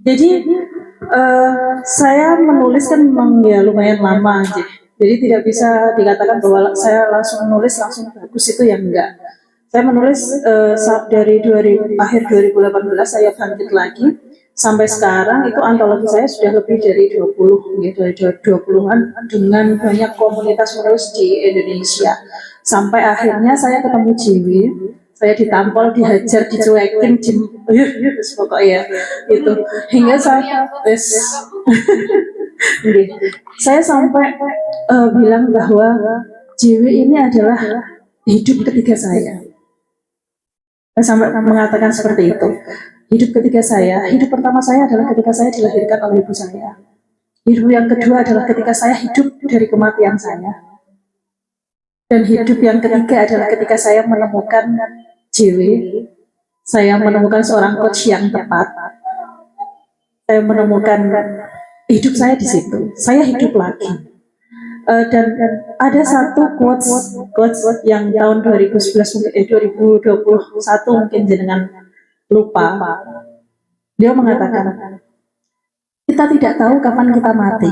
Jadi saya menulis kan memang ya lumayan lama aja. Jadi tidak bisa dikatakan bahwa saya langsung menulis langsung bagus, itu yang enggak. Saya menulis dari 2000, akhir 2018 saya bangkit lagi sampai sekarang itu antologi saya sudah lebih dari 20 ya, dari 20-an dengan banyak komunitas menulis di Indonesia. Sampai akhirnya saya ketemu Jiwi, saya ditampol, dihajar, dicuekin, pokoknya itu hingga saya saya sampai bilang bahwa Jiwi ini adalah hidup ketiga saya. Saya sampai mengatakan seperti itu. Hidup ketiga saya, hidup pertama saya adalah ketika saya dilahirkan oleh ibu saya. Hidup yang kedua adalah ketika saya hidup dari kematian saya. Dan hidup yang ketiga adalah ketika saya menemukan JW, saya menemukan seorang coach yang tepat. Saya menemukan hidup saya di situ. Saya hidup lagi. Dan ada satu quotes yang tahun 2011 2021 mungkin jenengan lupa. Dia mengatakan, kita tidak tahu kapan kita mati,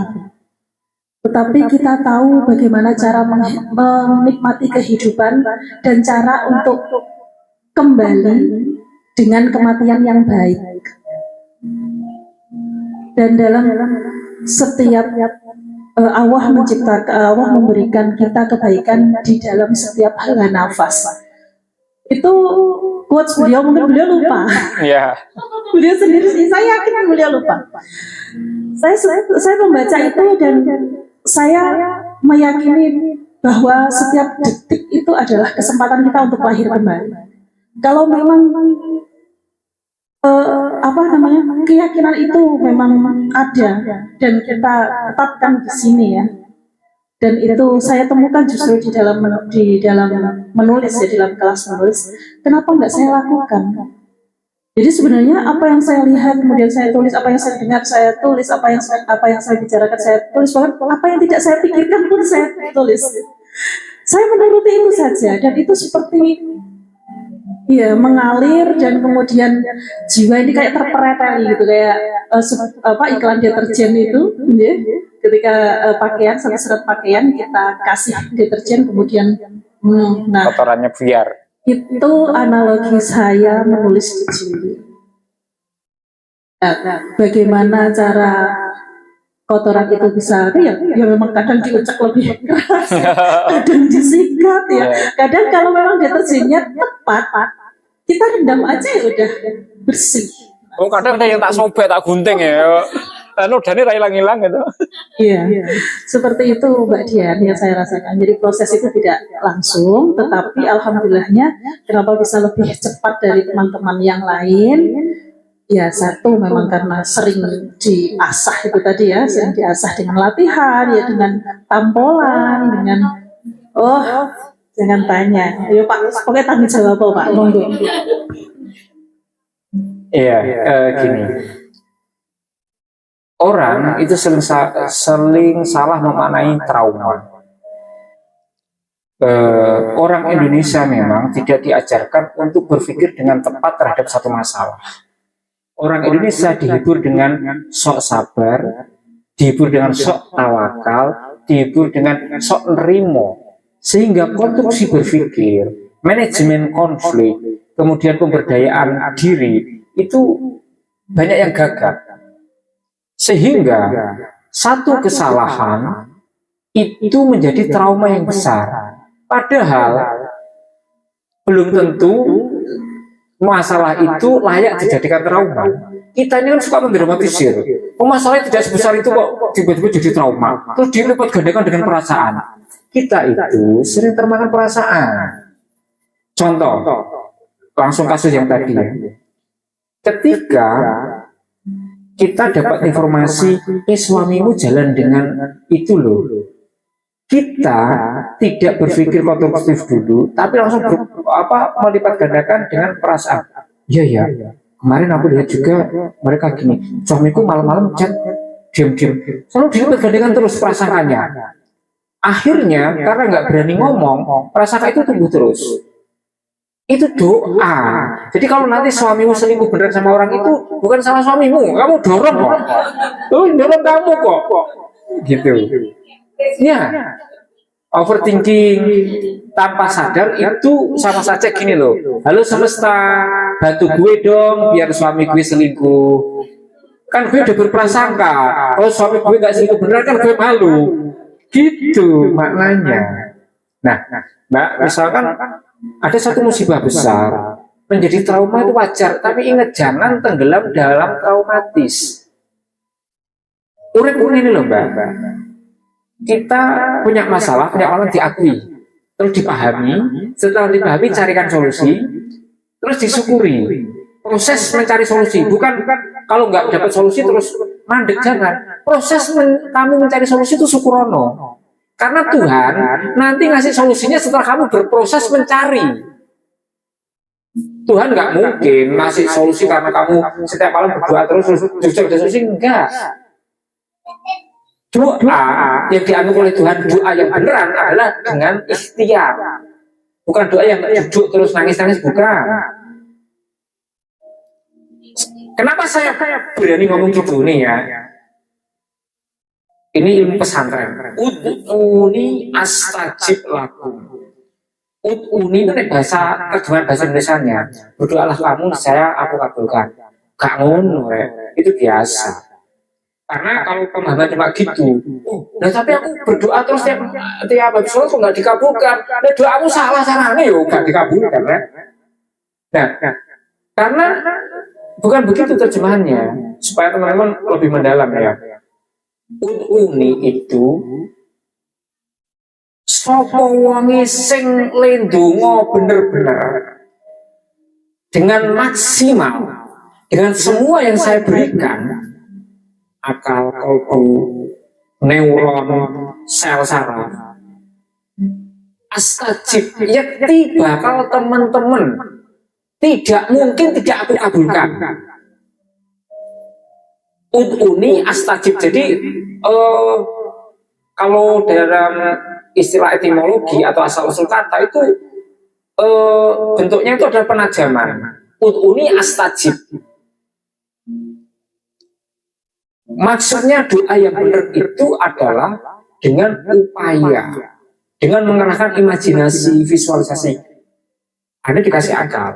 tetapi kita tahu bagaimana cara menikmati kehidupan dan cara untuk kembali dengan kematian yang baik. Dan dalam setiap Allah menciptakan, Allah memberikan kita kebaikan di dalam setiap helaan nafas. Itu quotes beliau, mungkin beliau lupa. Ya. Beliau sendiri, saya yakin beliau lupa. Saya membaca itu dan saya meyakini bahwa setiap detik itu adalah kesempatan kita untuk lahir kembali. Kalau memang keyakinan itu memang ada dan kita tetapkan di sini ya. Dan itu saya temukan justru di dalam menulis ya, dalam kelas menulis. Kenapa nggak saya lakukan? Jadi sebenarnya apa yang saya lihat kemudian saya tulis, apa yang saya dengar saya tulis, apa yang saya bicarakan saya tulis, bahkan apa yang tidak saya pikirkan pun saya tulis. Saya menuruti itu saja dan itu seperti ya mengalir dan kemudian jiwa ini kayak terpereteli gitu, kayak iklan deterjen itu ya. Ketika pakaian, satu surat pakaian kita kasih deterjen kemudian nah kotorannya biar. Itu analogi saya menulis di sini. Bagaimana cara kotoran itu bisa ya memang kadang diucek lebih keras, kadang disikat ya. Kadang kalau memang deterjennya tepat, kita rendam aja ya udah bersih. Oh, kadang ada yang tak sobek, tak gunting ya. Nodanya tak hilang-hilang gitu. Iya, seperti itu Mbak Dian yang saya rasakan. Jadi proses itu tidak langsung, tetapi alhamdulillahnya kenapa bisa lebih cepat dari teman-teman yang lain? Ya satu memang karena sering diasah itu tadi ya, sering diasah dengan latihan, ya dengan tampolan, dengan jangan tanya. Ayo Pak, pokoknya tanggung jawab Pak, monggo. Iya, gini. Orang itu sering salah memaknai trauma. Orang Indonesia memang tidak diajarkan untuk berpikir dengan tepat terhadap satu masalah. Orang Indonesia dihibur dengan sok sabar, dihibur dengan sok tawakal, dihibur dengan sok nerimo, sehingga konstruksi berpikir, manajemen konflik, kemudian pemberdayaan diri itu banyak yang gagal. Sehingga satu kesalahan itu menjadi trauma yang besar. Padahal belum tentu masalah itu layak dijadikan trauma. Kita ini kan suka mendramatisir. Masalahnya tidak sebesar itu kok tiba-tiba jadi trauma. Terus dilipat gandakan dengan perasaan. Kita itu sering termakan perasaan. Contoh, langsung kasus yang tadi. Ketika kita dapat informasi, suamimu jalan dengan itu loh. Kita tidak berpikir konstruktif dulu, tapi langsung melipat gandakan dengan perasaan. Iya ya, kemarin aku lihat juga mereka gini, suamiku malam-malam chat, diam-diam, selalu dilipat gandakan terus perasaannya. Akhirnya karena nggak berani ngomong, perasaan itu tumbuh terus. Itu doa. Jadi kalau nanti suamimu selingkuh beneran sama orang itu, bukan sama suamimu, kamu dorong kok. Dorong kamu kok. Gitu. Ya, overthinking tanpa sadar itu sama saja gini loh. Halo semesta, bantu gue dong biar suami gue selingkuh. Kan gue udah berprasangka, kalau suami gue gak selingkuh beneran kan gue malu. Gitu maknanya. Nah, Mbak, misalkan ada satu musibah besar, menjadi trauma itu wajar, tapi ingat jangan tenggelam dalam traumatis. Urip-urip ini loh Mbak, kita punya masalah, punya orang diakui, terus dipahami, setelah dipahami carikan solusi, terus disyukuri. Proses mencari solusi, bukan kalau nggak dapat solusi terus mandek, jangan. Proses kamu mencari solusi itu syukurono. Karena Tuhan nanti ngasih solusinya setelah kamu berproses mencari. Tuhan nggak mungkin ngasih solusi karena kamu setiap malam berdoa terus ada solusi, enggak. Doa yang diambil oleh Tuhan, doa yang beneran adalah dengan ikhtiar, bukan doa yang duduk terus nangis-nangis, bukan. Kenapa saya berani ngomong gitu nih ya? Ini ilmu pesantren. Ud'uni astajib lakum. Ud'uni itu bahasa terjemahan bahasa Indonesianya. Berdoalah kamu, aku kabulkan. Gak ngono, itu biasa. Karena kalau pemahaman cuma gitu, nah tapi aku berdoa terus tiap habis sholat kok nggak dikabulkan. Nah doamu salah caranya yo nggak dikabulkan, ya. Nah, karena bukan begitu terjemahannya, supaya teman-teman lebih mendalam ya. Ud'uni itu sapa wonge sing lendonga bener-bener dengan maksimal, dengan semua yang saya berikan, akal, kalbu, neuron, sel saraf, astajib, yakti bakal teman-teman tidak mungkin tidak aku kabulkan. Ud'uni astajib. Jadi kalau dalam istilah etimologi atau asal usul kata itu bentuknya itu adalah penajaman. Ud'uni astajib. Maksudnya doa yang benar itu adalah dengan upaya, dengan mengerahkan imajinasi, visualisasi. Anda dikasih akal,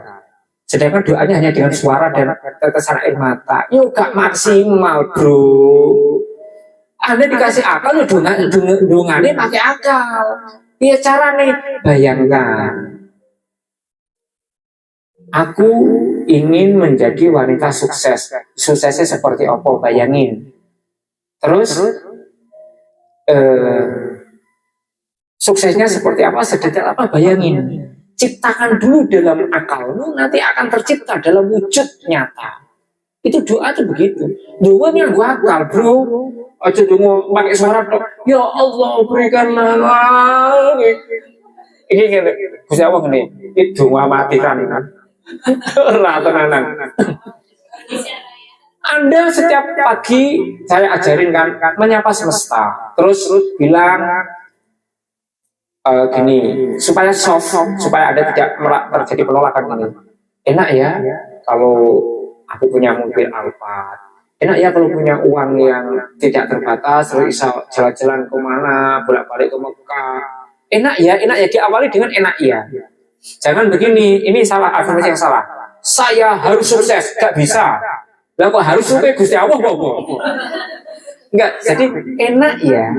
sedangkan doanya hanya dengan suara dan tetesan air mata. Yuk gak maksimal bro. Anda dikasih akal, yuk dongannya pakai akal. Iya cara nih, bayangkan. Aku ingin menjadi wanita sukses. Suksesnya seperti apa? Bayangin. Terus suksesnya seperti apa? Sedetail apa? Bayangin. Ciptakan dulu dalam akalmu, nanti akan tercipta dalam wujud nyata. Itu doa tuh begitu. Doanya gua akal, bro. Aja doa pakai suara tok. Ya Allah berikanlah. Ini gini, Gusti Allah nih. Itu doa mati kan. Tenanan. Anda setiap pagi saya ajarin kan menyapa semesta, terus bilang gini supaya soft, supaya Anda tidak terjadi penolakan ini. Enak ya kalau aku punya mobil Alphard. Enak ya kalau punya uang yang tidak terbatas, terus bisa jalan-jalan kemana, bolak-balik ke Mekah. Enak ya diawali dengan enak ya. Jangan begini, ini salah, afirmasi yang salah. Saya harus sukses, gak bisa. Lah kok harus sukses Gusti Allah kok? Enggak, jadi enak ya.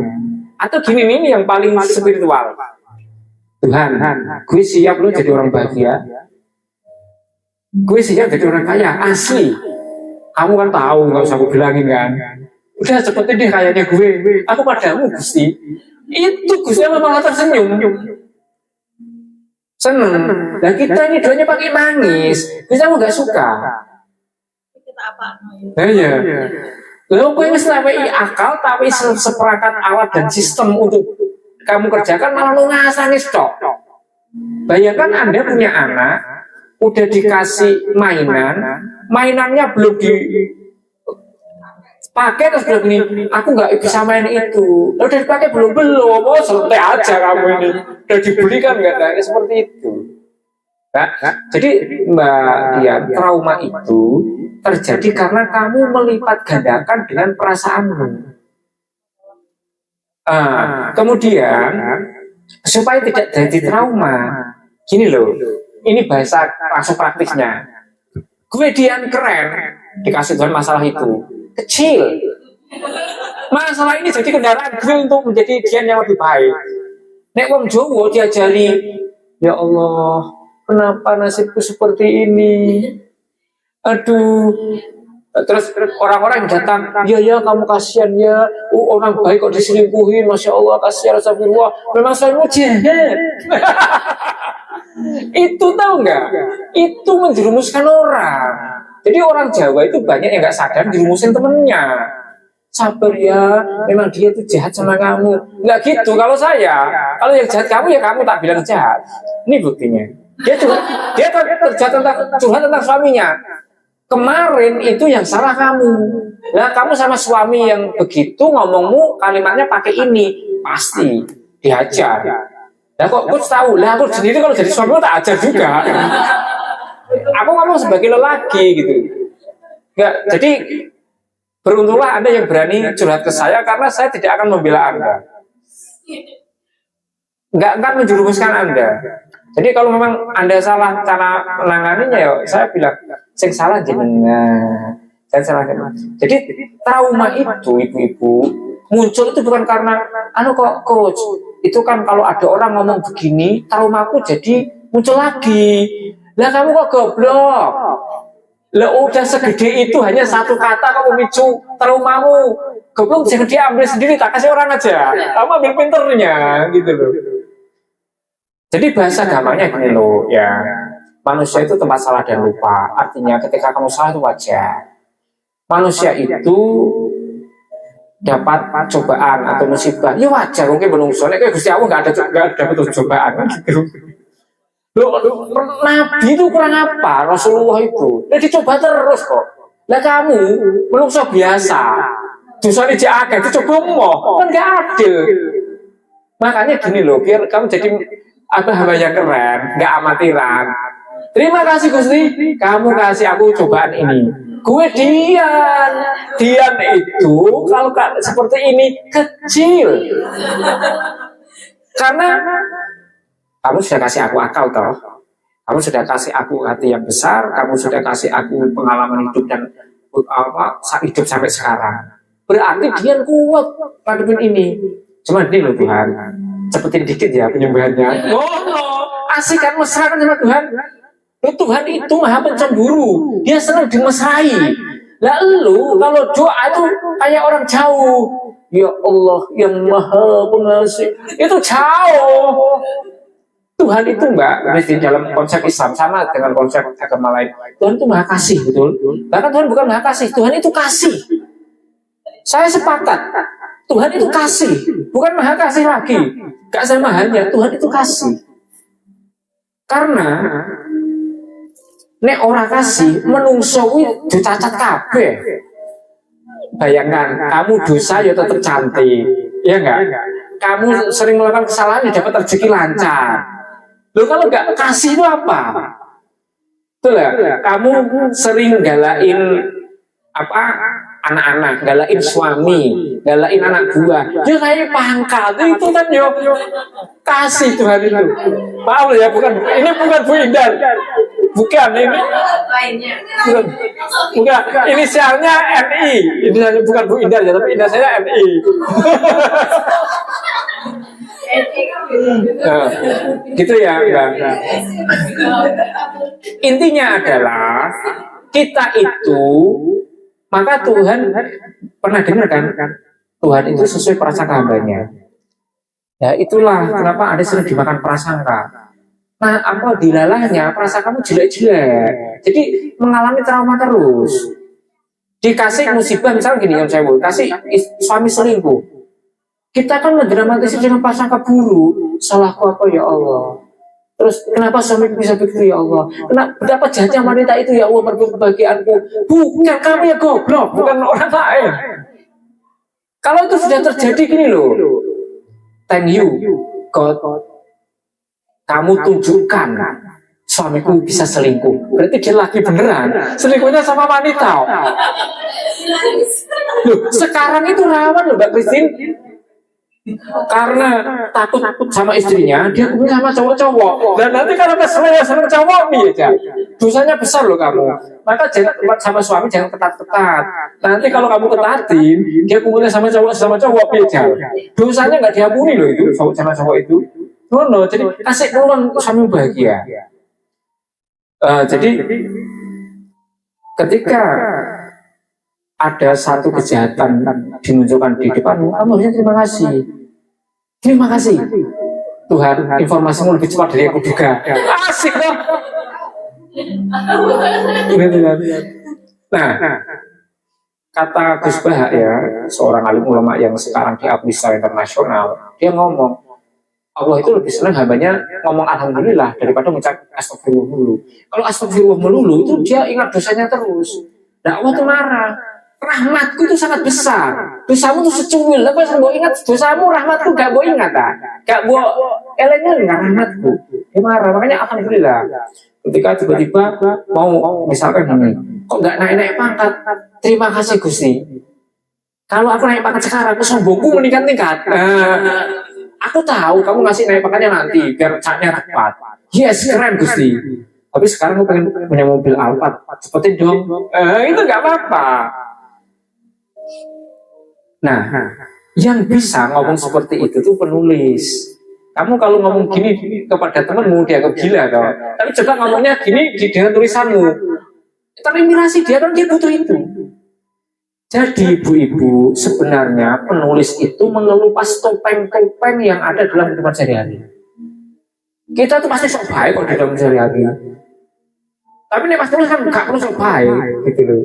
Atau gini nih yang paling spiritual. Tuhan, gue siap lo jadi orang bahagia. Gue siap jadi orang kaya, asli. Kamu kan tahu, nggak usah gue bilangin kan. Udah seperti deh kayaknya gue. Aku padamu Gusti. Itu Gusti Allah malah tersenyum. Seneng. Dan kita ini doanya pakai nangis. Bisa nggak suka? Kita apa? Iya. Lalu gue mesti akal tapi seperangkat alat dan sistem untuk kamu kerjakan malah lu nangis tok. Bayangkan Anda punya anak, udah dikasih mainannya belum dipakai terus belum ini, aku nggak bisa main itu. Udah dipakai belum, oh santai aja kamu ini. Udah dibeli kan nggak ada seperti itu. Nah, jadi Mbak Dian, trauma itu terjadi karena kamu melipat gandakan dengan perasaanmu. Kemudian supaya tidak jadi trauma, gini loh, ini bahasa langsung praktisnya. Gue Dian keren, dikasih Tuhan masalah itu kecil. Masalah ini jadi kendaraan gue untuk menjadi Dian yang lebih baik. Nek wong Jawa diajari, ya Allah, kenapa nasibku seperti ini? Aduh. Terus orang-orang yang datang, ya kamu kasihan ya, orang baik kok diselingkuhin, masya Allah kasihan, astagfirullah. Memang saya mau jahat. Itu tahu nggak? Itu menjerumuskan orang. Jadi orang Jawa itu banyak yang nggak sadar jerumusin temennya. Sabar ya, memang dia itu jahat sama kamu. Nggak gitu. Kalau kalau yang jahat kamu ya kamu tak bilang jahat. Ini buktinya. Dia terjahat curhat tentang suaminya. Kemarin itu yang salah kamu. Nah, kamu sama suami yang begitu ngomongmu kalimatnya pakai ini, pasti diajar. Nah, kok aku tahu lah, aku sendiri kalau jadi suami tak ajar juga. Aku ngomong sebagai lelaki gitu. Enggak, jadi beruntunglah Anda yang berani curhat ke saya karena saya tidak akan membela Anda. Enggak akan menjerumuskan Anda. Jadi kalau memang Anda salah cara menanganinya ya saya bilang sing salah jenengan. Saya salah. Jadi trauma itu ibu-ibu muncul itu bukan karena kok coach. Itu kan kalau ada orang ngomong begini, traumaku jadi muncul lagi. Lah kamu kok goblok? Lah udah segede itu hanya satu kata kamu micu traumamu. Goblok jangan diambil sendiri, tak kasih orang aja. Kamu ambil pinternya gitu loh. Jadi bahasa gampangnya gini loh ya, manusia itu tempat salah dan lupa. Artinya ketika kamu salah itu wajar. Manusia itu dapat cobaan atau musibah, ya wajar. Mungkin menungso, kayak Gusti Allah nggak ada cobaan gitu. Loh, Nabi itu kurang apa? Rasulullah itu, dia dicoba terus kok. Lah kamu menungso biasa, dosa ini jaga itu coba mau, kan nggak adil. Makanya gini loh, biar kamu jadi hamba yang keren, nggak amatiran. Terima kasih Gusti, kamu kasih aku cobaan ini. Gue Dian itu kalau seperti ini kecil. Karena kamu sudah kasih aku akal toh. Kamu sudah kasih aku hati yang besar, kamu sudah kasih aku pengalaman hidup dan hidup sampai sekarang. Berarti Dian kuat ngadepin ini. Cuma ini loh Tuhan, cepetin dikit ya penyembahannya. Asik kan mesra kan sama Tuhan. Tuhan itu maha pencemburu, dia senang dimesrai. Lah lu kalau doa itu kayak orang jauh, ya Allah yang maha pengasih, itu jauh. Tuhan itu di dalam konsep Islam sama dengan konsep agama lain. Tuhan itu maha kasih, betul. Bahkan Tuhan bukan maha kasih, Tuhan itu kasih. Saya sepakat, Tuhan itu kasih, bukan maha kasih lagi. Gak sama halnya, Tuhan itu kasih. Karena nek ora kasih menungso kuwi dicacat kabeh. Bayangkan kamu dosa ya tetap cantik, ya enggak? Kamu sering melakukan kesalahan ya dapat rezeki lancar. Loh kalau enggak kasih itu apa? Betul ya? Kamu sering galain anak-anak, galain suami, galain anak buah. Ya kayak pangkat itu kan yo kasih Tuhan itu. Maaf ya, ini bukan Bu Indah. Bukan ini. lainnya. Bukan. Inisialnya NI. Ini bukan Bu Indah ya, tapi inisialnya NI. Nah, gitu ya, Bang. Intinya adalah kita itu, maka Tuhan pernah dengar kan? Tuhan itu sesuai prasangka hambanya. Ya itulah kenapa ada sering dimakan prasangka. Nah, apa dilalahnya prasangkamu jelek-jelek. Jadi mengalami trauma terus. Dikasih musibah misalnya gini yang saya mau kasih suami selingkuh. Kita kan mendramatisir dengan prasangka buruk. Salahku apa ya Allah? Terus kenapa suami bisa begitu ya Allah? Kenapa jahatnya wanita itu ya Allah merebut kebahagiaanku? Bukan kamu ya goblok, bukan orang lain. Kalau itu sudah terjadi gini loh. Thank you God. Kamu tunjukkan suamiku bisa selingkuh. Berarti dia laki beneran. Selingkuhnya sama wanita. Loh, sekarang itu rawan loh Mbak Christine. Karena takut sama istrinya, dia kumpul sama cowok-cowok. Dan nanti kalau keselnya sama cowok nih ya, dosanya besar loh kamu. Maka jangan sama suami jangan ketat-ketat. Nanti kalau kamu ketatin, dia kumpulnya sama cowok ya, dosanya nggak diampuni loh itu cowok sama cowok itu. No, jadi kasih peluang suami bahagia. Jadi ketika ada satu kejahatan dimunculkan di depanmu, kamu harusnya terima kasih. Terima kasih. Tuhan, informasimu lebih cepat dari aku juga. Asik loh. Nah, kata Gus Bahak ya, seorang alim ulama yang sekarang diakui secara internasional, dia ngomong, Allah itu lebih senang hambanya ngomong alhamdulillah daripada mengucap astagfirullah melulu. Kalau astagfirullah melulu itu dia ingat dosanya terus. Nah, Allah itu marah. Rahmatku itu sangat besar. Dosamu itu secuil. Apa yang mau ingat dosamu, rahmatku gak mau ingat ah. Gak mau elengnya nggak rahmatku. Dia marah. Makanya alhamdulillah. Ketika tiba-tiba mau misalkan ini, kok gak naik-naik pangkat? Terima kasih Gusti. Kalau aku naik pangkat sekarang, aku sombongku meningkat-tingkat. Aku tahu kamu ngasih naik pangkatnya nanti biar catnya tepat. Yes, keren Gusti. Tapi sekarang aku pengen punya mobil Alphard. Seperti dong. Itu nggak apa-apa. Nah, yang bisa ngomong seperti itu tuh penulis. Kamu kalau ngomong gini kepada temanmu dia gila toh. Tapi coba ngomongnya gini dengan tulisanmu. Terinspirasi dia kan dia butuh itu. Jadi ibu-ibu sebenarnya penulis itu mengelupas topeng-topeng yang ada dalam kehidupan sehari-hari. Kita tuh pasti sok baik kok di dalam sehari-hari. Tapi nih pas tulis kan nggak perlu sok baik gitu loh.